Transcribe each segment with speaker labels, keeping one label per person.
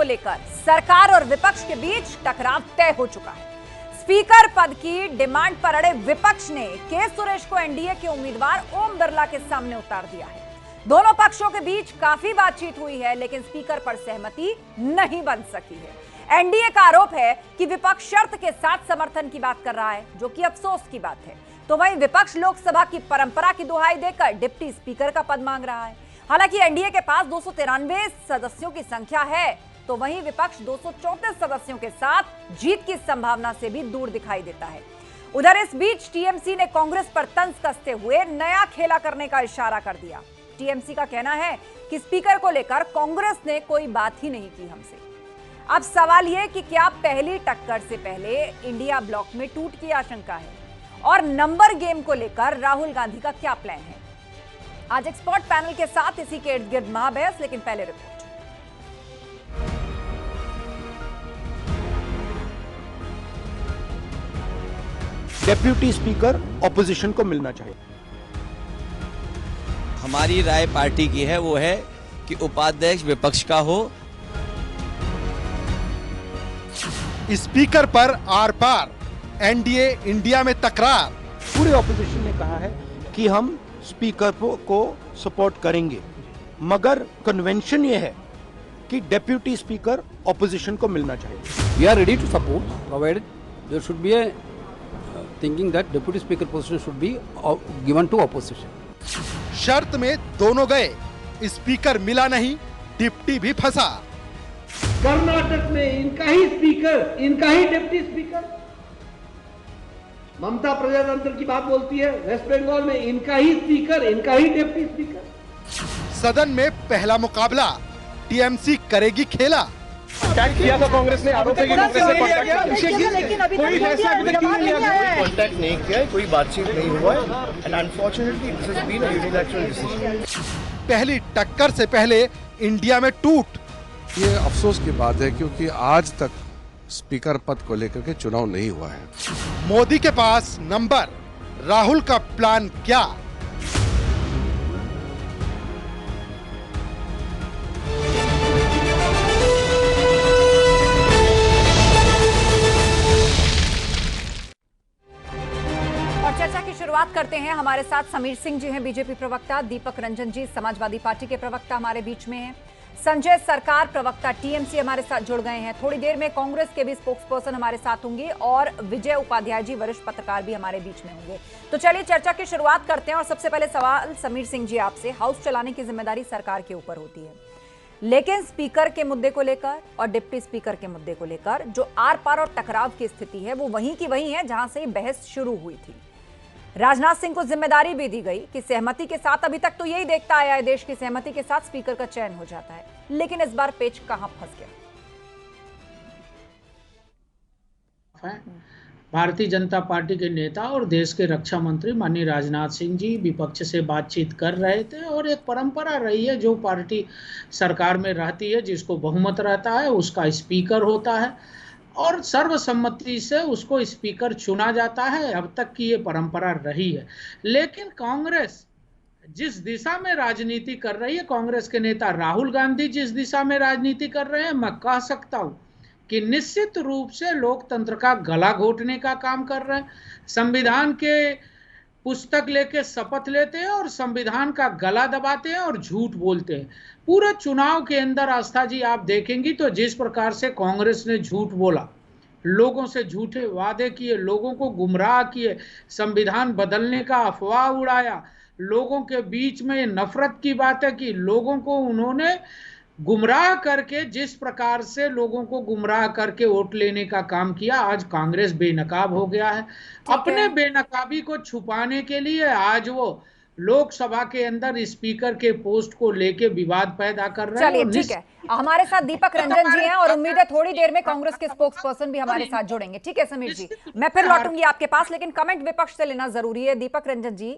Speaker 1: लेकर सरकार और विपक्ष के बीच टकराव तय हो चुका है। स्पीकर पद की डिमांड पर अड़े विपक्ष ने के सुरेश को एनडीए के उम्मीदवार ओम बिरला के सामने उतार दिया है। दोनों पक्षों के बीच काफी बातचीत हुई है, लेकिन स्पीकर पर सहमति नहीं बन सकी है। एनडीए का आरोप है कि विपक्ष शर्त के साथ समर्थन की बात कर रहा है, जो कि अफसोस की बात है। तो वहीं विपक्ष लोकसभा की परंपरा की दुहाई देकर डिप्टी स्पीकर का पद मांग रहा है। हालांकि एनडीए के पास 293 सदस्यों की संख्या है, तो वहीं विपक्ष 234 सदस्यों के साथ जीत की संभावना से भी दूर दिखाई देता है। उधर इस बीच टीएमसी ने कांग्रेस पर तंज कसते हुए नया खेला करने का इशारा कर दिया। टीएमसी का कहना है कि स्पीकर को लेकर कांग्रेस ने कोई बात ही नहीं की हमसे। अब सवाल यह कि क्या पहली टक्कर से पहले इंडिया ब्लॉक में टूट की आशंका है, और नंबर गेम को लेकर राहुल गांधी का क्या प्लान है। आज एक्सपर्ट पैनल के साथ इसी के इर्द गिर्द महाबहस, लेकिन पहले रिपोर्ट।
Speaker 2: डेप्यूटी स्पीकर ऑपोजिशन को मिलना चाहिए।
Speaker 3: हमारी राय पार्टी की है, वो है कि उपाध्यक्ष विपक्ष का हो।
Speaker 4: स्पीकर पर आर पार, एनडीए इंडिया में तकरार।
Speaker 2: पूरे ऑपोजिशन ने कहा है कि हम स्पीकर को सपोर्ट करेंगे, मगर कन्वेंशन ये है कि डेप्यूटी स्पीकर ऑपोजिशन को मिलना चाहिए।
Speaker 5: We are ready to support, provided there should be a thinking that deputy speaker position should be given to opposition.
Speaker 4: शर्त में दोनों गए, स्पीकर मिला नहीं, डिप्टी भी फंसा।
Speaker 6: कर्नाटक में इनका ही स्पीकर, इनका ही डिप्टी स्पीकर। ममता प्रजातंत्र की बात बोलती है। वेस्ट बंगाल में इनका ही स्पीकर, इनका ही डिप्टी स्पीकर।
Speaker 4: सदन में पहला मुकाबला, टीएमसी करेगी खेला।
Speaker 7: कांटेक्ट किया था कांग्रेस ने, आरोप है कि कांग्रेस ने कांटेक्ट किया, कोई फैसला अभी तक नहीं लिया गया,
Speaker 8: कांटेक्ट नहीं किया, कोई बातचीत नहीं हुआ है, and unfortunately this has been a unilateral decision.
Speaker 4: पहली टक्कर से पहले इंडिया में टूट।
Speaker 9: ये अफसोस की बात है, क्योंकि आज तक स्पीकर पद को लेकर के चुनाव नहीं हुआ है।
Speaker 4: मोदी के पास नंबर, राहुल का प्लान क्या।
Speaker 1: चर्चा की शुरुआत करते हैं। हमारे साथ समीर सिंह जी हैं, बीजेपी प्रवक्ता, दीपक रंजन जी समाजवादी पार्टी के प्रवक्ता हमारे बीच में हैं, संजय सरकार प्रवक्ता टीएमसी हमारे साथ जुड़ गए हैं। थोड़ी देर में कांग्रेस के भी स्पोक्सपर्सन हमारे साथ होंगे और विजय उपाध्याय जी वरिष्ठ पत्रकार भी हमारे बीच में होंगे। तो चलिए चर्चा की शुरुआत करते हैं। और सबसे पहले सवाल समीर सिंह जी आपसे, हाउस चलाने की जिम्मेदारी सरकार के ऊपर होती है, लेकिन स्पीकर के मुद्दे को लेकर और डिप्टी स्पीकर के मुद्दे को लेकर जो आर पार और टकराव की स्थिति है, वो वहीं की वहीं है जहां से बहस शुरू हुई थी। राजनाथ सिंह को जिम्मेदारी भी दी गई कि सहमति के साथ, अभी तक तो यही देखता आया है देश की सहमति के साथ स्पीकर का चयन हो जाता है, लेकिन इस बार पेच कहां फंस गया।
Speaker 6: भारतीय जनता पार्टी के नेता और देश के रक्षा मंत्री माननीय राजनाथ सिंह जी विपक्ष से बातचीत कर रहे थे, और एक परंपरा रही है, जो पार्टी सरकार में रहती है, जिसको बहुमत रहता है, उसका स्पीकर होता है और सर्वसम्मति से उसको स्पीकर चुना जाता है। अब तक की ये परंपरा रही है। लेकिन कांग्रेस जिस दिशा में राजनीति कर रही है, कांग्रेस के नेता राहुल गांधी जिस दिशा में राजनीति कर रहे हैं, मैं कह सकता हूं कि निश्चित रूप से लोकतंत्र का गला घोटने का काम कर रहे हैं। संविधान के पुस्तक लेके शपथ लेते हैं और संविधान का गला दबाते हैं और झूठ बोलते हैं। पूरे चुनाव के अंदर आस्था जी आप देखेंगी तो जिस प्रकार से कांग्रेस ने झूठ बोला, लोगों से झूठे वादे किए, लोगों को गुमराह किए, संविधान बदलने का अफवाह उड़ाया, लोगों के बीच में नफरत की बातें की, लोगों को उन्होंने गुमराह करके, जिस प्रकार से लोगों को गुमराह करके वोट लेने का काम किया, आज कांग्रेस बेनकाब हो गया है। अपने बेनकाबी को छुपाने के लिए आज वो लोकसभा के अंदर स्पीकर के पोस्ट को लेके विवाद पैदा कर रहे हैं।
Speaker 1: चलिए ठीक है, हमारे साथ दीपक रंजन जी हैं और उम्मीद है थोड़ी देर में कांग्रेस के स्पोक्सपर्सन भी हमारे साथ जुड़ेंगे। ठीक है समीर जी, मैं फिर लौटूंगी आपके पास, लेकिन कमेंट विपक्ष से लेना जरूरी है। दीपक रंजन जी,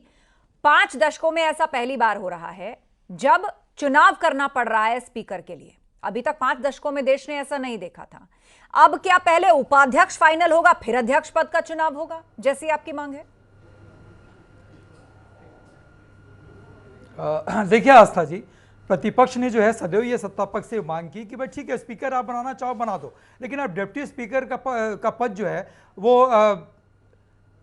Speaker 1: 5 दशकों में ऐसा पहली बार हो रहा है जब चुनाव करना पड़ रहा है स्पीकर के लिए। अभी तक 5 दशकों में देश ने ऐसा नहीं देखा था। अब क्या पहले उपाध्यक्ष फाइनल होगा, फिर अध्यक्ष पद का चुनाव होगा, जैसी आपकी मांग है?
Speaker 10: देखिए आस्था जी, प्रतिपक्ष ने जो है सदैव ये सत्ता पक्ष से मांग की कि भाई ठीक है, स्पीकर आप बनाना चाहो बना दो, लेकिन आप डिप्टी स्पीकर का पद जो है वो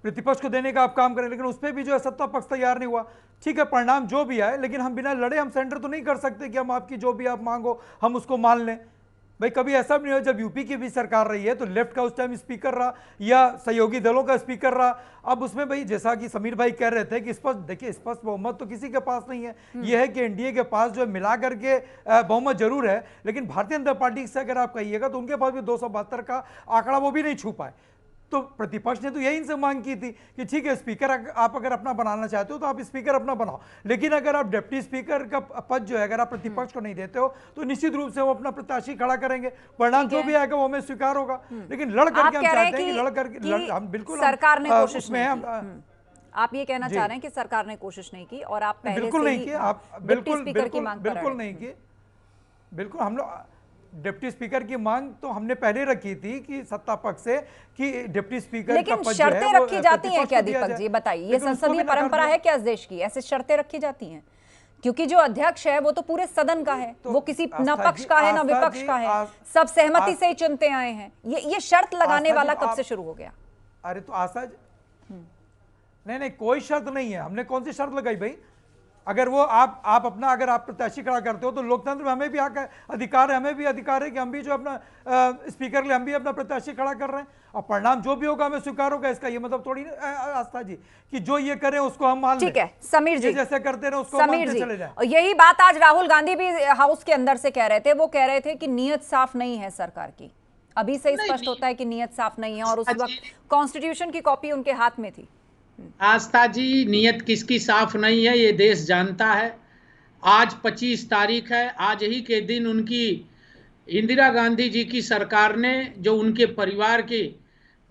Speaker 10: प्रतिपक्ष को देने का आप काम करें, लेकिन उस पर भी जो है सत्ता पक्ष तैयार नहीं हुआ। ठीक है, परिणाम जो भी आए, लेकिन हम बिना लड़े हम सेंटर तो नहीं कर सकते कि हम आपकी जो भी आप मांगो हम उसको मान लें। भाई कभी ऐसा भी नहीं हो, जब यूपी की भी सरकार रही है तो लेफ्ट का उस टाइम स्पीकर रहा या सहयोगी दलों का स्पीकर रहा। अब उसमें भाई जैसा कि समीर भाई कह रहे थे कि स्पष्ट, देखिए स्पष्ट बहुमत तो किसी के पास नहीं है। यह है कि एनडीए के पास जो है मिला करके बहुमत जरूर है, लेकिन भारतीय जनता पार्टी से अगर आप कहिएगा तो उनके पास भी 272 का आंकड़ा वो भी नहीं छू पाए। तो प्रतिपक्ष ने तो यही इनसे मांग की थी कि ठीक है, स्पीकर आप अगर अपना बनाना चाहते हो तो आप स्पीकर अपना बनाओ, लेकिन अगर आप डिप्टी स्पीकर का पद जो है अगर आप प्रतिपक्ष को नहीं देते हो तो निश्चित रूप से वो अपना प्रत्याशी खड़ा करेंगे, परिणाम जो भी आएगा वो हमें स्वीकार होगा। लेकिन लड़ करके हम चाहते हैं कि लड़ करके हम बिल्कुल
Speaker 1: सरकार ने कोशिश नहीं की। आप ये कहना चाह रहे हैं कि सरकार ने कोशिश नहीं की और आप पहले
Speaker 10: बिल्कुल नहीं किए, आप बिल्कुल
Speaker 1: बिल्कुल
Speaker 10: नहीं किए। बिल्कुल हम लोग डिप्टी स्पीकर की मांग तो हमने पहले रखी थी कि सत्ता पक्ष से कि डिप्टी स्पीकर
Speaker 1: लेकिन
Speaker 10: का पद जो है
Speaker 1: शर्तें रखी जाती हैं क्या दीपक जी, बताइए, ये संसदीय परंपरा है क्या इस देश की, ऐसे शर्तें रखी जाती हैं? क्योंकि जो अध्यक्ष है वो तो पूरे सदन का है, वो किसी न पक्ष का है न विपक्ष का है, सब सहमति से ही चुनते आए हैं। ये शर्त लगाने वाला कब से शुरू हो गया?
Speaker 10: अरे तो आशा नहीं, कोई शर्त नहीं है। हमने कौन सी शर्त लगाई भाई? अगर वो आप अपना अगर आप प्रत्याशी खड़ा करते हो तो लोकतंत्र में हमें भी हक है, अधिकार है, हमें भी अधिकार है कि हम भी जो अपना स्पीकर ले हम भी अपना प्रत्याशी खड़ा कर रहे हैं और परिणाम जो भी होगा हमें स्वीकार होगा। इसका ये मतलब थोड़ी आस्था जी कि जो ये करे उसको हम मान लें।
Speaker 1: ठीक है समीर जी,
Speaker 10: जैसे करते रहे उसको
Speaker 1: मानते
Speaker 10: चले जाएं।
Speaker 1: और यही बात आज राहुल गांधी भी हाउस के अंदर से कह रहे थे। वो कह रहे थे कि नीयत साफ नहीं है सरकार की। अभी से स्पष्ट होता है कि नीयत साफ नहीं है और उस वक्त कॉन्स्टिट्यूशन की कॉपी उनके हाथ में थी।
Speaker 6: आस्था जी, नीयत किसकी साफ नहीं है ये देश जानता है। आज 25 तारीख है, आज ही के दिन उनकी इंदिरा गांधी जी की सरकार ने, जो उनके परिवार की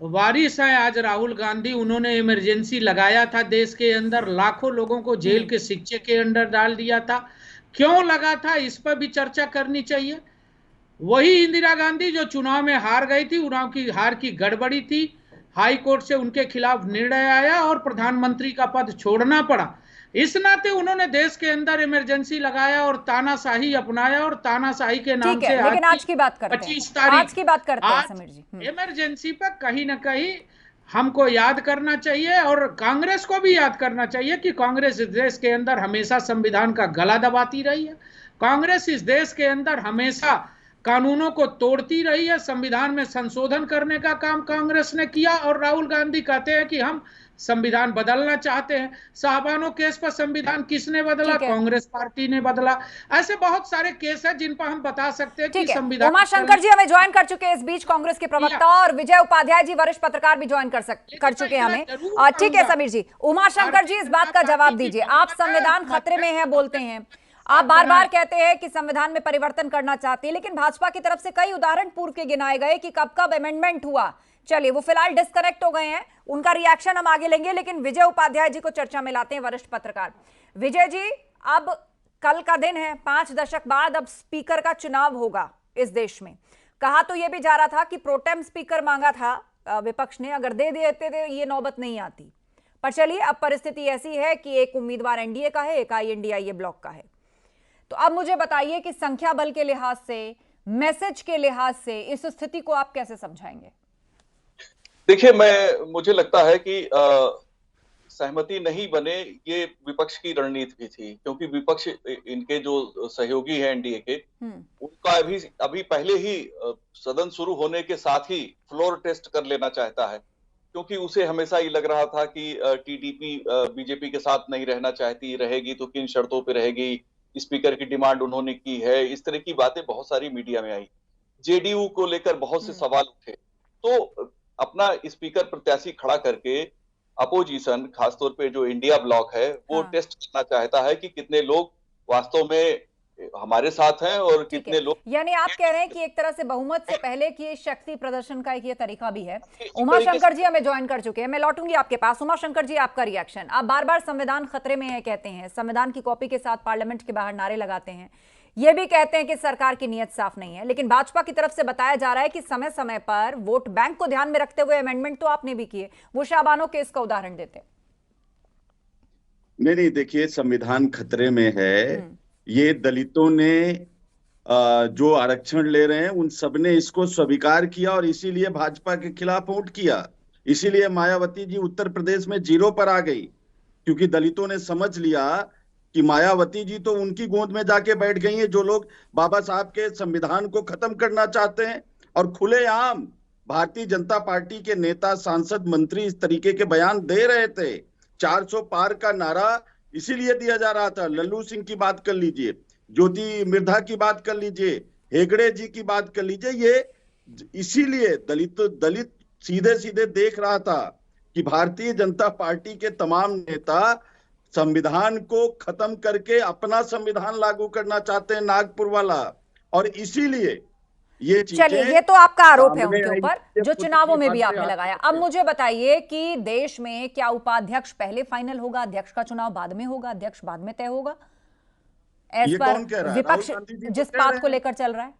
Speaker 6: वारिस है आज राहुल गांधी, उन्होंने इमरजेंसी लगाया था देश के अंदर, लाखों लोगों को जेल के शिक्षे के अंदर डाल दिया था। क्यों लगा था, इस पर भी चर्चा करनी चाहिए। वही इंदिरा गांधी जो चुनाव में हार गई थी, चुनाव की हार की गड़बड़ी थी, हाई कोर्ट से उनके खिलाफ निर्णय आया और प्रधानमंत्री का पद छोड़ना पड़ा। इस नाते उन्होंने देश के अंदर इमरजेंसी लगाया और तानाशाही अपनाया और तानाशाही के नाम से
Speaker 1: लेकिन आज की बात करते हैं,
Speaker 6: 25 तारीख
Speaker 1: आज की बात करते हैं समीर जी।
Speaker 6: इमरजेंसी पर कहीं ना कहीं हमको याद करना चाहिए और कांग्रेस को भी याद करना चाहिए कि कांग्रेस इस देश के अंदर हमेशा संविधान का गला दबाती रही है। कांग्रेस इस देश के अंदर हमेशा कानूनों को तोड़ती रही है। संविधान में संशोधन करने का काम कांग्रेस ने किया और राहुल गांधी कहते हैं कि हम संविधान बदलना चाहते हैं। साहबानो केस पर संविधान किसने बदला? कांग्रेस पार्टी ने बदला। ऐसे बहुत सारे केस हैं जिन पर हम बता सकते हैं कि संविधान।
Speaker 1: उमाशंकर जी हमें ज्वाइन कर चुके हैं इस बीच, कांग्रेस के प्रवक्ता, और विजय उपाध्याय जी वरिष्ठ पत्रकार भी ज्वाइन कर चुके हैं हमें। ठीक है समीर जी, उमाशंकर जी इस बात का जवाब दीजिए। आप संविधान खतरे में है बोलते हैं, आप बार बार कहते हैं कि संविधान में परिवर्तन करना चाहते हैं, लेकिन भाजपा की तरफ से कई उदाहरण पूर्व के गिनाए गए कि कब कब अमेंडमेंट हुआ। चलिए वो फिलहाल डिस्कनेक्ट हो गए हैं, उनका रिएक्शन हम आगे लेंगे, लेकिन विजय उपाध्याय जी को चर्चा में लाते हैं, वरिष्ठ पत्रकार। विजय जी, अब कल का दिन है, 5 दशक बाद अब स्पीकर का चुनाव होगा इस देश में। कहा तो यह भी जा रहा था कि प्रोटेम स्पीकर मांगा था विपक्ष ने, अगर दे देते थे ये नौबत नहीं आती। पर चलिए अब परिस्थिति ऐसी है कि एक उम्मीदवार एनडीए का है, एक INDIA ब्लॉक का है। तो अब मुझे बताइए कि संख्या बल के लिहाज से, मैसेज के लिहाज से इस स्थिति को आप कैसे समझाएंगे?
Speaker 11: देखिए, मुझे लगता है कि सहमति नहीं बने ये विपक्ष की रणनीति भी थी, क्योंकि विपक्ष इनके जो सहयोगी हैं एनडीए के, उनका अभी पहले ही सदन शुरू होने के साथ ही फ्लोर टेस्ट कर लेना चाहता है, क्योंकि उसे हमेशा ये लग रहा था कि टीडीपी बीजेपी के साथ नहीं रहना चाहती, रहेगी तो किन शर्तों पे रहेगी, स्पीकर की डिमांड उन्होंने की है, इस तरह की बातें बहुत सारी मीडिया में आई। जेडीयू को लेकर बहुत से सवाल उठे, तो अपना स्पीकर प्रत्याशी खड़ा करके अपोजिशन, खासतौर पे जो इंडिया ब्लॉक है, वो टेस्ट करना चाहता है कि कितने लोग वास्तव में हमारे साथ हैं और कितने लोग।
Speaker 1: यानी आप कह रहे हैं कि एक तरह से बहुमत से पहले की शक्ति प्रदर्शन का एक ये तरीका भी है। उमाशंकर जी हमें ज्वाइन कर चुके हैं, मैं लौटूंगी आपके पास। उमाशंकर जी, आपका रिएक्शन। आप बार बार संविधान खतरे में है कहते हैं, संविधान की कॉपी के साथ पार्लियामेंट के बाहर नारे लगाते हैं, ये भी कहते हैं कि सरकार की नीयत साफ नहीं है, लेकिन भाजपा की तरफ से बताया जा रहा है कि समय समय पर वोट बैंक को ध्यान में रखते हुए अमेंडमेंट तो आपने भी किए। वो शाहबानो केस का उदाहरण देते।
Speaker 12: नहीं, देखिए, संविधान खतरे में है ये दलितों ने जो आरक्षण ले रहे हैं उन सबने इसको स्वीकार किया और इसीलिए भाजपा के खिलाफ वोट किया। इसीलिए मायावती जी उत्तर प्रदेश में 0 पर आ गई, क्योंकि दलितों ने समझ लिया कि मायावती जी तो उनकी गोद में जाके बैठ गई हैं जो लोग बाबा साहब के संविधान को खत्म करना चाहते हैं। और खुलेआम भारतीय जनता पार्टी के नेता, सांसद, मंत्री इस तरीके के बयान दे रहे थे। 400 पार का नारा इसीलिए दिया जा रहा था। लल्लू सिंह की बात कर लीजिए, ज्योति मिर्धा की बात कर लीजिए, हेगड़े जी की बात कर लीजिए, ये इसीलिए दलित सीधे सीधे देख रहा था कि भारतीय जनता पार्टी के तमाम नेता संविधान को खत्म करके अपना संविधान लागू करना चाहते हैं, नागपुर वाला। और इसीलिए ये
Speaker 1: चलिए, ये तो आपका आरोप है उनके ऊपर जो चुनावों में भी आपने लगाया। अब मुझे बताइए कि देश में क्या उपाध्यक्ष पहले फाइनल होगा, अध्यक्ष का चुनाव बाद में होगा, अध्यक्ष बाद में तय होगा? इस पर विपक्ष जिस बात को लेकर चल रहा है।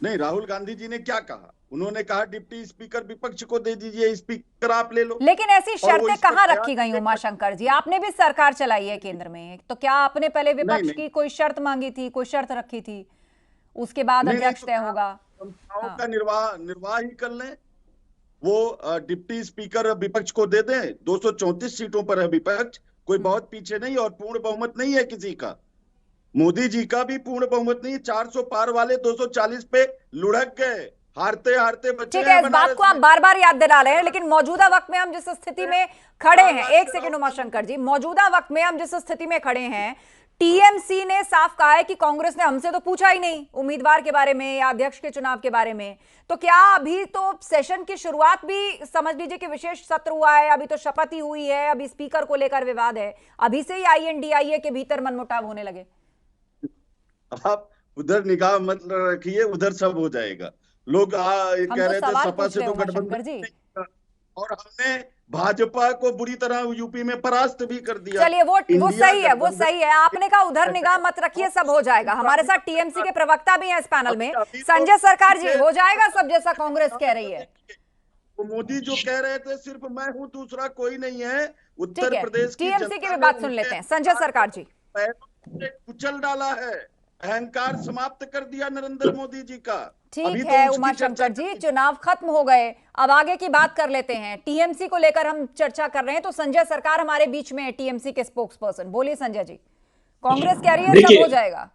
Speaker 12: नहीं, राहुल गांधी जी ने क्या कहा? उन्होंने कहा डिप्टी स्पीकर विपक्ष को दे दीजिए, स्पीकर आप ले लो।
Speaker 1: लेकिन ऐसी शर्तें कहां रखी गई उमाशंकर जी? आपने भी सरकार चलाई है केंद्र में, तो क्या आपने पहले विपक्ष की कोई शर्त मांगी थी, कोई शर्त रखी थी, उसके बाद अध्यक्ष तय होगा?
Speaker 12: संस्थाओं का निर्वाह ही कर लें। वो डिप्टी स्पीकर विपक्ष को दे दें। 234 सीटों पर है विपक्ष, कोई बहुत पीछे नहीं, और पूर्ण बहुमत नहीं है किसी का। मोदी जी का भी पूर्ण बहुमत नहीं। 400 पार वाले 240 पे लुढ़क गए, हारते हारते बच्चे।
Speaker 1: ठीक है, इस बात को आप बार बार याद दिला रहे हैं, लेकिन मौजूदा वक्त में हम जिस स्थिति में खड़े हैं, एक सेकंड उमाशंकर जी, मौजूदा वक्त में हम जिस स्थिति में खड़े हैं, टीएमसी ने साफ कहा है कि कांग्रेस ने हमसे तो पूछा ही नहीं उम्मीदवार के बारे में या अध्यक्ष के चुनाव के बारे में। तो क्या अभी तो सेशन की शुरुआत भी समझ लीजिए कि विशेष सत्र हुआ है, अभी तो शपथ ही हुई है, अभी स्पीकर को लेकर विवाद है, अभी से ही आईएनडीआईए के भीतर मनमुटाव होने लगे?
Speaker 12: आप उधर निगाह मत रखिए, उधर सब हो जाएगा। लोग कह रहे थे सपा से तो गठबंधन, और हमने भाजपा को बुरी तरह यूपी में परास्त भी कर दिया।
Speaker 1: चलिए, वो सही है, वो सही है। आपने कहा उधर निगाह मत रखिए, सब हो जाएगा। हमारे साथ टीएमसी के प्रवक्ता भी हैं इस पैनल में, संजय सरकार जी। हो जाएगा सब जैसा कांग्रेस कह रही है।
Speaker 12: तो मोदी जो कह रहे थे सिर्फ मैं हूं, दूसरा कोई नहीं है। उत्तर प्रदेश की
Speaker 1: टीएमसी की भी बात सुन लेते हैं। संजय सरकार जी,
Speaker 12: कुचल डाला है, अहंकार समाप्त कर दिया नरेंद्र मोदी जी का।
Speaker 1: ठीक है उमाशंकर जी, चुनाव खत्म हो गए, अब आगे की बात कर लेते हैं। टीएमसी को लेकर हम चर्चा कर रहे हैं, तो संजय सरकार हमारे बीच में है, टीएमसी के स्पोक्स पर्सन। बोलिए संजय जी, कांग्रेस कह रही है सब हो जाएगा।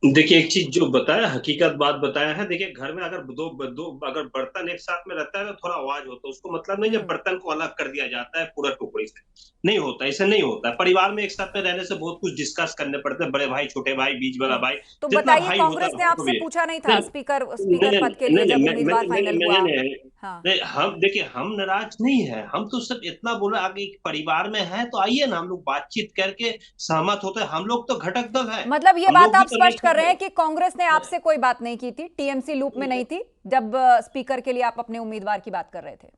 Speaker 13: देखिए, एक चीज जो बताया, हकीकत बात बताया है। देखिए, घर में अगर दो अगर बर्तन एक साथ में रहता है तो थोड़ा आवाज होता है, उसको मतलब नहीं जब बर्तन को अलग कर दिया जाता है पूरा टुकड़ी से, नहीं होता, ऐसे नहीं होता है। परिवार में एक साथ में रहने से बहुत कुछ डिस्कस करने पड़ते हैं, बड़े भाई, छोटे भाई, बीच वाला भाई।
Speaker 1: तो बताइए, कांग्रेस ने आपसे पूछा नहीं था स्पीकर पद के लिए जब उम्मीदवार फाइनल हुआ?
Speaker 13: नहीं, हम देखिए, हम नाराज नहीं है, हम तो सिर्फ इतना बोला, आगे परिवार में है तो आइए ना, हम लोग बातचीत करके सहमत होते हैं। हम लोग तो घटक दल है।
Speaker 1: मतलब ये बात आप स्पष्ट कर रहे हैं कि कांग्रेस ने आपसे कोई बात नहीं की थी, टीएमसी लूप में नहीं थी जब स्पीकर के लिए आप अपने उम्मीदवार की बात कर रहे थे?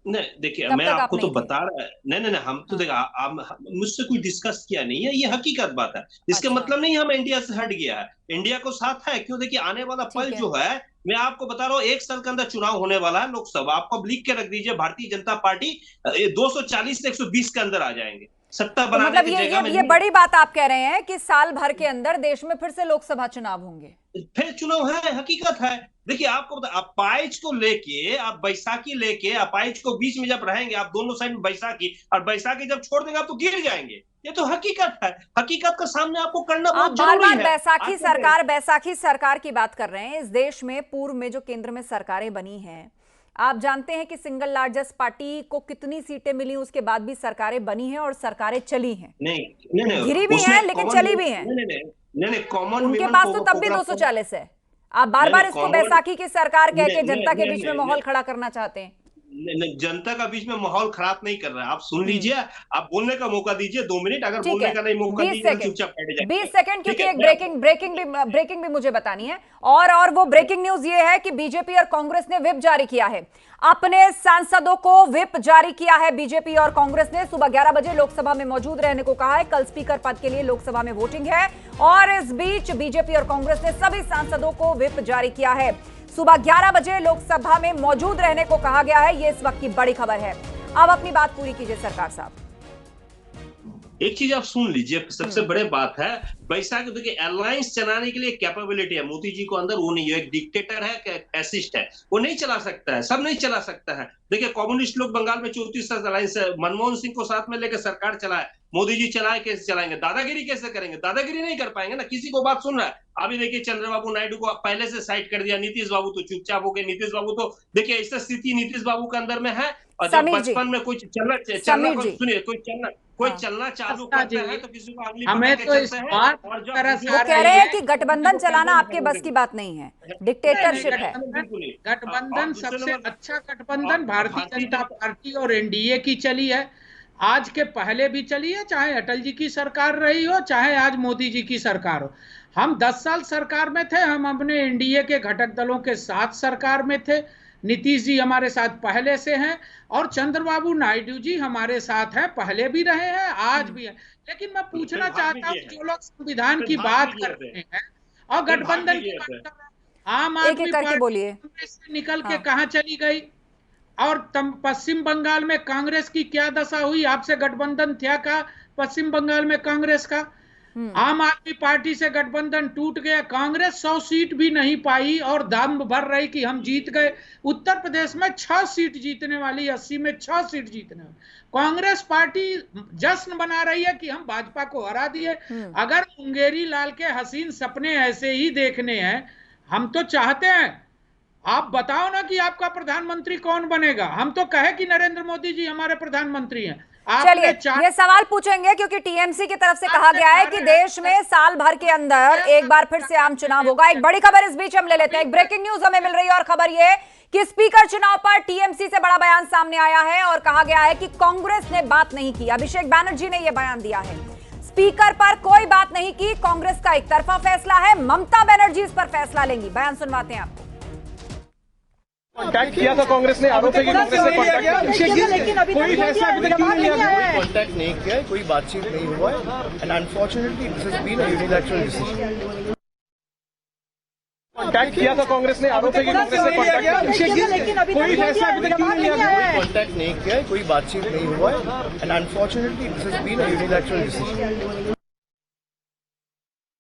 Speaker 13: नहीं, देखिए, मैं आपको तो बता रहा है, नहीं, हम तो देखा, मुझसे कोई डिस्कस किया नहीं है, ये हकीकत बात है। इसका मतलब नहीं हम इंडिया से हट गया है, इंडिया को साथ है। क्यों? देखिए, आने वाला पल जो है, मैं आपको बता रहा हूँ, 1 साल के अंदर चुनाव होने वाला है लोकसभा। आपको लिख के रख दीजिए, भारतीय जनता पार्टी 240 से 120 के अंदर आ जाएंगे सत्ता बनाने
Speaker 1: मतलब
Speaker 13: की जगह में।
Speaker 1: ये बड़ी बात आप कह रहे हैं कि साल भर के अंदर देश में फिर से लोकसभा चुनाव होंगे?
Speaker 13: फिर चुनाव है, हकीकत है। देखिए, आपको बता, अपाइज को लेके, आप बैसाखी लेके, अपाइज को बीच में जब रहेंगे, आप दोनों साइड में बैसाखी, और बैसाखी जब छोड़ देंगे आप तो गिर जाएंगे। ये तो हकीकत है, हकीकत का सामने आपको करना बहुत जरूरी है।
Speaker 1: बैसाखी सरकार की बात कर रहे हैं। इस देश में पूर्व में जो केंद्र में सरकारें बनी हैं, आप जानते हैं कि सिंगल लार्जेस्ट पार्टी को कितनी सीटें मिली, उसके बाद भी सरकारें बनी हैं और सरकारें चली हैं।
Speaker 13: नहीं,
Speaker 1: गिरी भी हैं लेकिन चली भी हैं।
Speaker 13: नहीं, कॉमन
Speaker 1: उनके पास तो तब भी 240 है। आप बार बार इसको बैसाखी की सरकार कह के जनता के बीच में माहौल खड़ा करना चाहते हैं।
Speaker 13: जनता का बीच में माहौल खराब नहीं कर रहा है। आप सुन लीजिए, आप बोलने का मौका दीजिए 2 मिनट, अगर बोलने का नहीं मौका दीजिए तो चुपचाप बैठ जाइए।
Speaker 1: 20 सेकंड, क्योंकि एक ब्रेकिंग भी मुझे बतानी है। और वो ब्रेकिंग न्यूज ये है कि बीजेपी और कांग्रेस ने व्हिप जारी किया है, अपने सांसदों को व्हिप जारी किया है। बीजेपी और कांग्रेस ने सुबह 11 बजे लोकसभा में मौजूद रहने को कहा है। कल स्पीकर पद के लिए लोकसभा में वोटिंग है, और इस बीच बीजेपी और कांग्रेस ने सभी सांसदों को व्हिप जारी किया है। सुबह 11 बजे लोकसभा में मौजूद रहने को कहा गया है। यह इस वक्त की बड़ी खबर है। अब अपनी बात पूरी कीजिए सरकार साहब।
Speaker 13: एक चीज आप सुन लीजिए, सबसे बड़े बात है वैसा कि देखिए अलायंस चलाने के लिए कैपेबिलिटी है मोदी जी को अंदर, वो नहीं है, एक डिक्टेटर है, फैसिस्ट है, वो नहीं चला सकता है, सब नहीं चला सकता है। देखिए कम्युनिस्ट लोग बंगाल में 34 साल अलायंस है, मनमोहन सिंह को साथ में लेकर सरकार चलाए, मोदी जी चलाए, कैसे चलाएंगे? दादागिरी कैसे करेंगे? दादागिरी नहीं कर पाएंगे ना, किसी को बात सुन रहा है। अभी देखिए चंद्रबाबू नायडू को पहले से साइड कर दिया, नीतीश बाबू तो चुपचाप हो गए। नीतीश बाबू तो देखिए ऐसा स्थिति नीतीश बाबू के अंदर में है, और जब बचपन में कोई चलना सुनिए, कोई चलना चालू करता है तो किसी को अगली
Speaker 6: हमें तो इस बात
Speaker 1: वो कह रहे हैं कि गठबंधन चलाना आपके बस की बात नहीं है, डिक्टेटरशिप है।
Speaker 6: गठबंधन सबसे अच्छा गठबंधन भारतीय जनता पार्टी और एनडीए की चली है, आज के पहले भी चली है, चाहे अटल जी की सरकार रही हो, चाहे आज मोदी जी की सरकार हो। हम 10 साल सरकार में थे, हम अपने एनडीए के घटक दलों के साथ सरकार में थे। नीतीश जी हमारे साथ पहले से हैं और चंद्रबाबू नायडू जी हमारे साथ हैं, पहले भी रहे हैं, आज भी है। लेकिन मैं पूछना चाहता हूँ, जो लोग संविधान की बात कर रहे हैं और गठबंधन की बात कर रहे हैं, आम आदमी पार्टी से निकल के कहाँ चली गई? और पश्चिम बंगाल में कांग्रेस की क्या दशा हुई? आपसे गठबंधन था का पश्चिम बंगाल में कांग्रेस का? आम आदमी पार्टी से गठबंधन टूट गया, कांग्रेस 100 सीट भी नहीं पाई और दम भर रही कि हम जीत गए। उत्तर प्रदेश में 6 सीट जीतने वाली, 80 में 6 सीट जीतने वाली कांग्रेस पार्टी जश्न बना रही है कि हम भाजपा को हरा दिए। अगर मुंगेरी लाल के हसीन सपने ऐसे ही देखने हैं, हम तो चाहते हैं, आप बताओ ना कि आपका प्रधानमंत्री कौन बनेगा। हम तो कहे कि नरेंद्र मोदी जी हमारे प्रधानमंत्री हैं।
Speaker 1: चलिए ये सवाल पूछेंगे क्योंकि टीएमसी की तरफ से कहा गया है कि देश में साल भर के अंदर एक बार फिर से आम चुनाव होगा। एक बड़ी खबर इस बीच हम ले लेते हैं, एक ब्रेकिंग न्यूज हमें मिल रही है और खबर ये कि स्पीकर चुनाव पर टीएमसी से बड़ा बयान सामने आया है और कहा गया है कि कांग्रेस ने बात नहीं की। अभिषेक बैनर्जी ने यह बयान दिया है, स्पीकर पर कोई बात नहीं की, कांग्रेस का एक तरफा फैसला है, ममता बनर्जी इस पर फैसला लेंगी। बयान सुनवाते हैं आपको।
Speaker 7: कॉन्टैक्ट किया था कांग्रेस ने, आरोप है कि कांग्रेस ने कॉन्टैक्ट किया, लेकिन अभी कोई फैसला अभी तक नहीं लिया गया है।
Speaker 8: कॉन्टैक्ट नहीं किया है, कोई बातचीत नहीं हुआ है, and unfortunately this has been a unilateral decision.
Speaker 7: Contact किया था कांग्रेस ने, आरोप है कि कांग्रेस ने कॉन्टैक्ट किया, लेकिन अभी कोई फैसला अभी तक नहीं लिया गया है।
Speaker 8: कॉन्टैक्ट नहीं किया है, कोई बातचीत नहीं हुआ है, and unfortunately this has been a unilateral decision.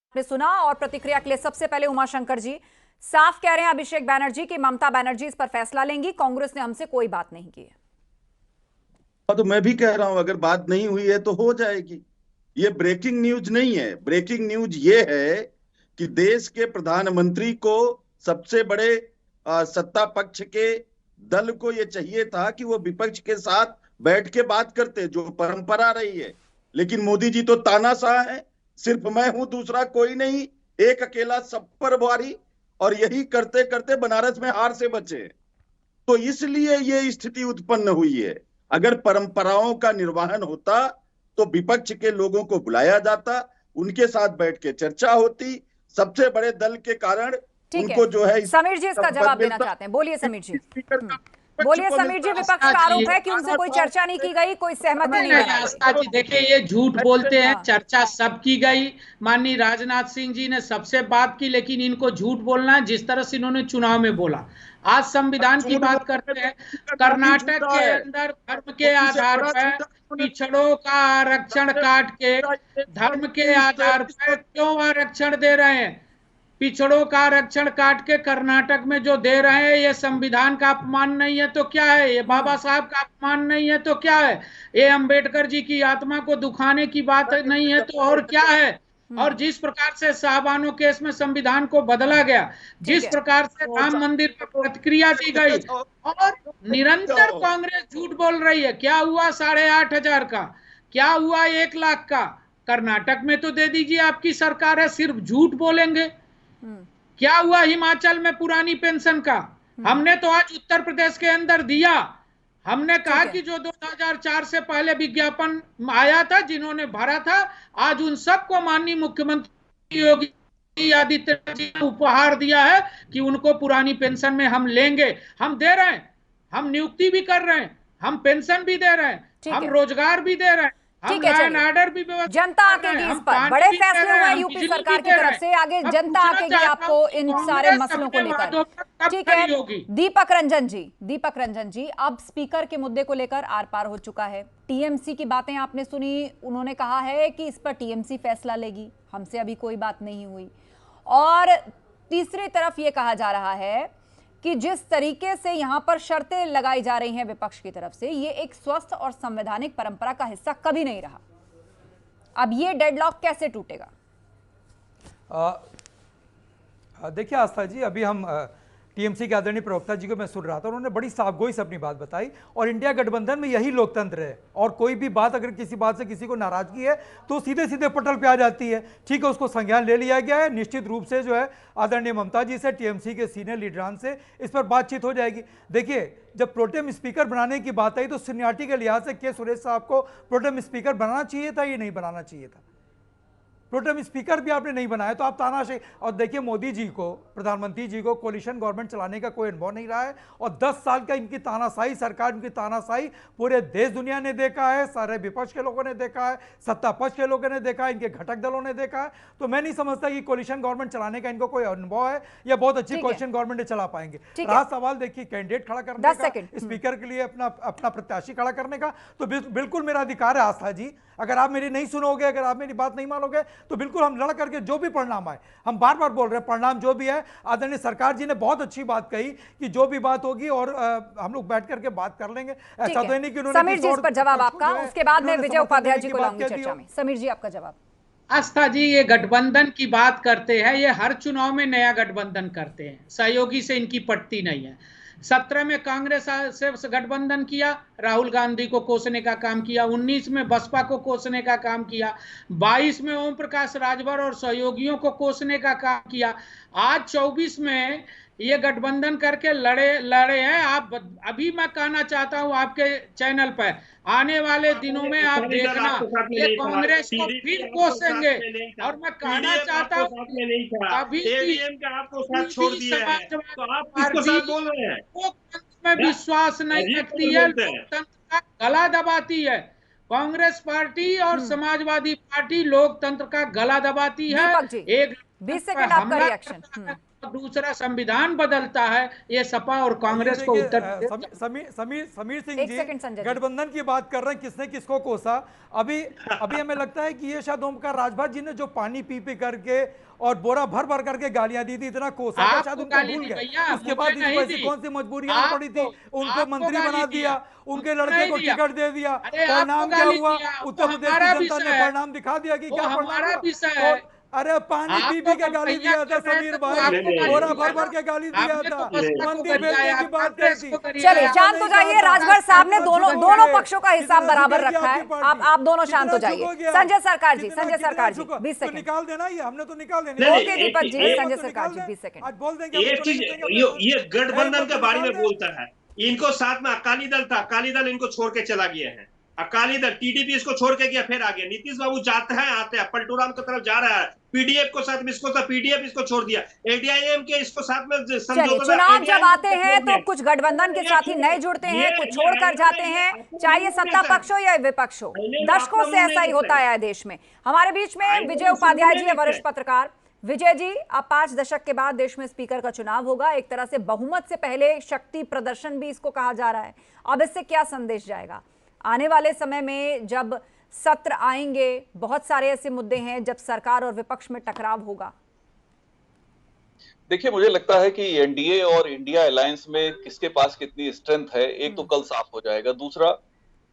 Speaker 1: आपने सुना और प्रतिक्रिया के लिए सबसे पहले उमाशंकर जी साफ कह रहे हैं अभिषेक बैनर्जी कि ममता बनर्जी इस पर फैसला लेंगी, कांग्रेस ने हमसे कोई बात नहीं की है।
Speaker 12: तो मैं भी कह रहा हूं अगर बात नहीं हुई है तो हो जाएगी। ये ब्रेकिंग न्यूज नहीं है, ब्रेकिंग न्यूज ये है कि देश के प्रधानमंत्री को, सबसे बड़े सत्ता पक्ष के दल को ये चाहिए था कि वो विपक्ष के साथ बैठ के बात करते, जो परंपरा रही है। लेकिन मोदी जी तो तानाशाह है, सिर्फ मैं हूं, दूसरा कोई नहीं, एक अकेला सब पर भारी, और यही करते करते बनारस में हार से बचे। तो इसलिए ये स्थिति उत्पन्न हुई है। अगर परंपराओं का निर्वहन होता तो विपक्ष के लोगों को बुलाया जाता, उनके साथ बैठ के चर्चा होती। सबसे बड़े दल के कारण उनको जो है,
Speaker 1: समीर जी इसका जवाब देना चाहते हैं, बोलिए समीर जी। बोलिए समीर जी, विपक्ष का आरोप है कि उनसे कोई चर्चा नहीं की गई, कोई सहमति नहीं
Speaker 6: बनाई। देखिए ये झूठ बोलते हैं, चर्चा सब की गई, माननीय राजनाथ सिंह जी ने सबसे बात की, लेकिन इनको झूठ बोलना है जिस तरह से इन्होंने चुनाव में बोला। आज संविधान की बात करते हैं, कर्नाटक के अंदर धर्म के आधार पर पिछड़ों का आरक्षण काट के धर्म के आधार पर क्यों आरक्षण दे रहे हैं? पिछड़ों का आरक्षण काट के कर्नाटक में जो दे रहे हैं, ये संविधान का अपमान नहीं है तो क्या है? ये बाबा साहब का अपमान नहीं है तो क्या है? ये अंबेडकर जी की आत्मा को दुखाने की बात नहीं है तो और क्या है? और जिस प्रकार से शाहबानो केस में संविधान को बदला गया, जिस प्रकार से राम मंदिर पर प्रतिक्रिया दी गई, और निरंतर कांग्रेस झूठ बोल रही है। क्या हुआ 8,500 का? क्या हुआ 1 लाख का? कर्नाटक में तो दे दीजिए, आपकी सरकार है, सिर्फ झूठ बोलेंगे। क्या हुआ हिमाचल में पुरानी पेंशन का? हमने तो आज उत्तर प्रदेश के अंदर दिया। हमने कहा कि जो 2004 से पहले विज्ञापन आया था, जिन्होंने भरा था, आज उन सबको माननीय मुख्यमंत्री योगी आदित्यनाथ जी ने उपहार दिया है कि उनको पुरानी पेंशन में हम लेंगे। हम दे रहे हैं, हम नियुक्ति भी कर रहे हैं, हम पेंशन भी दे रहे हैं, हम रोजगार भी दे रहे हैं,
Speaker 1: ठीक है, चलिए।
Speaker 6: ऑर्डर भी व्यवस्था
Speaker 1: जनता आकेगी इस पर, बड़े फैसले हुए यूपी सरकार की तरफ से, आगे जनता आकेगी आपको इन सारे मसलों को लेकर। ठीक है दीपक रंजन जी, अब स्पीकर के मुद्दे को लेकर आर पार हो चुका है। टीएमसी की बातें आपने सुनी, उन्होंने कहा है कि इस पर टीएमसी फैसला लेगी, हमसे अभी कोई बात नहीं हुई। और तीसरी तरफ ये कहा जा रहा है कि जिस तरीके से यहां पर शर्तें लगाई जा रही हैं विपक्ष की तरफ से, ये एक स्वस्थ और संवैधानिक परंपरा का हिस्सा कभी नहीं रहा। अब ये डेडलॉक कैसे टूटेगा?
Speaker 10: देखिए आस्था जी, अभी हम टीएमसी के आदरणीय प्रवक्ता जी को मैं सुन रहा था, उन्होंने बड़ी साफगोई से अपनी बात बताई। और इंडिया गठबंधन में यही लोकतंत्र है, और कोई भी बात अगर किसी बात से किसी को नाराजगी है तो सीधे सीधे पटल पे आ जाती है। ठीक है, उसको संज्ञान ले लिया गया है, निश्चित रूप से जो है आदरणीय ममता जी से, टीएमसी के सीनियर लीडरान से इस पर बातचीत हो जाएगी। देखिए, जब प्रोटेम स्पीकर बनाने की बात आई तो सीनियरिटी के लिहाज से के सुरेश साहब को प्रोटेम स्पीकर बनाना चाहिए था या नहीं बनाना चाहिए था? प्रोटेम स्पीकर भी आपने नहीं बनाया तो आप तानाशाही। और देखिए, मोदी जी को, प्रधानमंत्री जी को कोalition गवर्नमेंट चलाने का कोई अनुभव नहीं रहा है, और 10 साल का इनकी तानाशाही, सरकार इनकी तानाशाही पूरे देश दुनिया ने देखा है, सारे विपक्ष के लोगों ने देखा है, सत्ता पक्ष के लोगों ने देखा है, इनके घटक दलों ने देखा है। तो मैं नहीं समझता कि कोalition गवर्नमेंट चलाने का इनको कोई अनुभव है या बहुत अच्छी कोalition गवर्नमेंट चला पाएंगे। रहा सवाल देखिए कैंडिडेट खड़ा करने का, स्पीकर के लिए अपना प्रत्याशी खड़ा करने का, तो बिल्कुल मेरा अधिकार है आस्था जी। अगर आप मेरी नहीं सुनोगे, अगर आप मेरी बात नहीं मानोगे तो बिल्कुल हम लड़ करके जो भी परिणाम आए, हम बार बार बोल रहे हैं, परिणाम जो भी है, आदरणीय सरकार जी ने बहुत अच्छी बात कही कि जो भी बात होगी और हम लोग बैठ करके बात कर लेंगे। ऐसा तो नहीं कि उन्होंने
Speaker 1: समीर जी इस पर जवाब आपका, उसके बाद में विजय उपाध्याय जी को लाऊंगी चर्चा में। समीर जी आपका जवाब।
Speaker 6: आस्था जी, ये गठबंधन की बात करते हैं, ये हर चुनाव में नया गठबंधन करते हैं, सहयोगी से इनकी पटती नहीं है। 17 में कांग्रेस से गठबंधन किया, राहुल गांधी को कोसने का काम किया, 19 में बसपा को कोसने का काम किया, 22 में ओम प्रकाश राजभर और सहयोगियों को कोसने का काम किया, आज 24 में ये गठबंधन करके लड़े हैं। आप अभी मैं कहना चाहता हूं आपके चैनल पर, आने वाले दिनों में आप देखना ये कांग्रेस को फिर कोसेंगे। और मैं कहना चाहता हूं अभी में विश्वास नहीं रखती है, लोकतंत्र का गला दबाती है। कांग्रेस पार्टी और समाजवादी पार्टी लोकतंत्र का गला दबाती है। एक
Speaker 1: 20 सेकंड आपका रिएक्शन।
Speaker 6: दूसरा संविधान बदलता है, ये सपा और कांग्रेस को उत्तर।
Speaker 10: समीर सिंह जी गठबंधन की बात कर रहे हैं, किसने किसको कोसा। अभी हमें लगता है कि ये शायद ओम प्रकाश राजभर जी ने जो पानी पी करके और बोरा भर करके गालियां दी थी, इतना कोसा था, शायद उनको भूल गए। उसके बाद इनको ऐसी कौन सी मजबूरियां पड़ी थी, उनको मंत्री बना दिया, उनके लड़के को टिकट दे दिया। परिणाम क्या हुआ? उत्तर प्रदेश की जनता ने परिणाम दिखा दिया कि क्या परिणाम। अरे पानी पी के गाली दिया था समीर भाई, बोरा भर के गाली दिया था, मंदिर बेचने की बात थी।
Speaker 1: चलिए शांत हो जाइए, राजभर साहब ने दोनों पक्षों का हिसाब बराबर रखा है। आप दोनों शांत हो जाइए। संजय सरकार जी 20 सेकंड
Speaker 10: निकाल देना, ये हमने तो निकाल देना।
Speaker 1: ओके दीपक जी, संजय सरकार जी 20 सेकंड।
Speaker 10: आज बोल देंगे
Speaker 13: एक चीज, ये गठबंधन के बारे में बोलता है, इनको साथ में अकाली दल था, अकाली दल इनको छोड़ के चला गया है, अकाली दल टीडीपी इसको छोड़ के गया, फिर आगे नीतीश बाबू जाते हैं आते हैं, पलटूराम की तरफ जा रहा है, पीडीएफ को साथ में इसको था, पीडीएफ इसको छोड़ दिया, एडीआईएम के इसको साथ में समझौता।
Speaker 1: चुनाव जब आते हैं तो कुछ गठबंधन के साथी नए जुड़ते हैं, कुछ छोड़कर जाते हैं, चाहे सत्ता पक्ष हो या विपक्ष हो। दशकों से ऐसा ही होता है देश में। हमारे बीच में विजय उपाध्याय जी है, वरिष्ठ पत्रकार। विजय जी, अब 5 दशक के बाद देश में स्पीकर का चुनाव होगा, एक तरह से बहुमत से पहले शक्ति प्रदर्शन भी इसको कहा जा रहा है। अब इससे क्या संदेश जाएगा आने वाले समय में जब सत्र आएंगे? बहुत सारे ऐसे मुद्दे हैं जब सरकार और विपक्ष में टकराव होगा।
Speaker 11: देखिए, मुझे लगता है कि एनडीए और इंडिया अलायंस में किसके पास कितनी स्ट्रेंथ है, एक तो कल साफ हो जाएगा। दूसरा,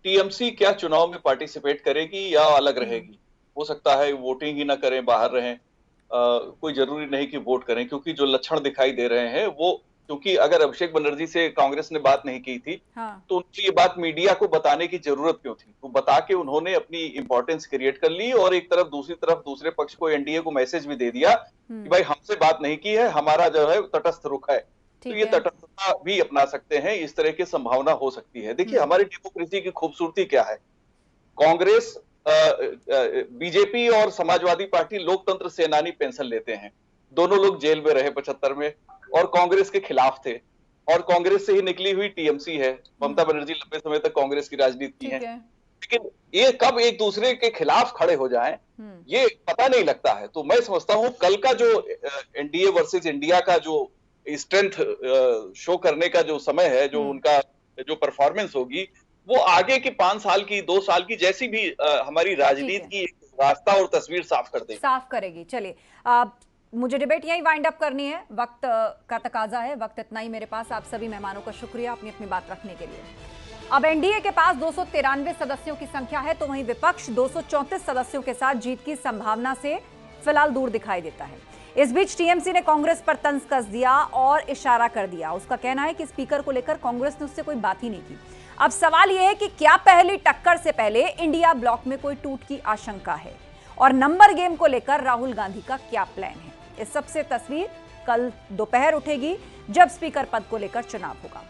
Speaker 11: टीएमसी क्या चुनाव में पार्टिसिपेट करेगी या अलग रहेगी। हो सकता है वोटिंग ही ना करें, बाहर रहें, कोई जरूरी नहीं कि वोट करें, क्योंकि जो लक्षण दिखाई दे रहे हैं वो, क्योंकि अगर अभिषेक बनर्जी से कांग्रेस ने बात नहीं की थी तो उनकी ये बात मीडिया को बताने की जरूरत क्यों थी। तो बता के उन्होंने अपनी इंपॉर्टेंस क्रिएट कर ली, और एक तरफ दूसरे पक्ष को, एनडीए को मैसेज भी दे दिया कि भाई हमसे बात नहीं की है, हमारा जो है तटस्थ रुख है। तो ये तटस्थता भी अपना सकते हैं, इस तरह की संभावना हो सकती है। देखिए, हमारी डेमोक्रेसी की खूबसूरती क्या है, कांग्रेस, बीजेपी और समाजवादी पार्टी लोकतंत्र सेनानी पेंशन लेते हैं। दोनों लोग जेल में रहे 75 में और कांग्रेस के खिलाफ थे, और कांग्रेस से ही निकली हुई टीएमसी है। ममता बनर्जी लंबे समय तक कांग्रेस की राजनीति की है। लेकिन ये कब एक दूसरे के खिलाफ खड़े हो जाएं ये पता नहीं लगता है। तो मैं समझता हूं कल का जो एनडीए वर्सेस इंडिया का जो स्ट्रेंथ शो करने का जो समय है, जो उनका जो परफॉर्मेंस होगी, वो आगे के 5 साल की 2 साल की जैसी भी हमारी राजनीति की रास्ता और तस्वीर साफ कर देगी,
Speaker 1: साफ करेगी। चलिए मुझे डिबेट यही वाइंड अप करनी है, वक्त का तकाजा है, वक्त इतना ही मेरे पास। आप सभी मेहमानों का शुक्रिया अपनी अपनी बात रखने के लिए। अब एनडीए के पास 293 सदस्यों की संख्या है, तो वहीं विपक्ष 234 सदस्यों के साथ जीत की संभावना से फिलहाल दूर दिखाई देता है। इस बीच टीएमसी ने कांग्रेस पर तंज कस दिया और इशारा कर दिया। उसका कहना है कि स्पीकर को लेकर कांग्रेस ने उससे कोई बात ही नहीं की। अब सवाल यह है कि क्या पहली टक्कर से पहले इंडिया ब्लॉक में कोई टूट की आशंका है, और नंबर गेम को लेकर राहुल गांधी का क्या प्लान है। इस सबसे तस्वीर कल दोपहर उठेगी जब स्पीकर पद को लेकर चुनाव होगा।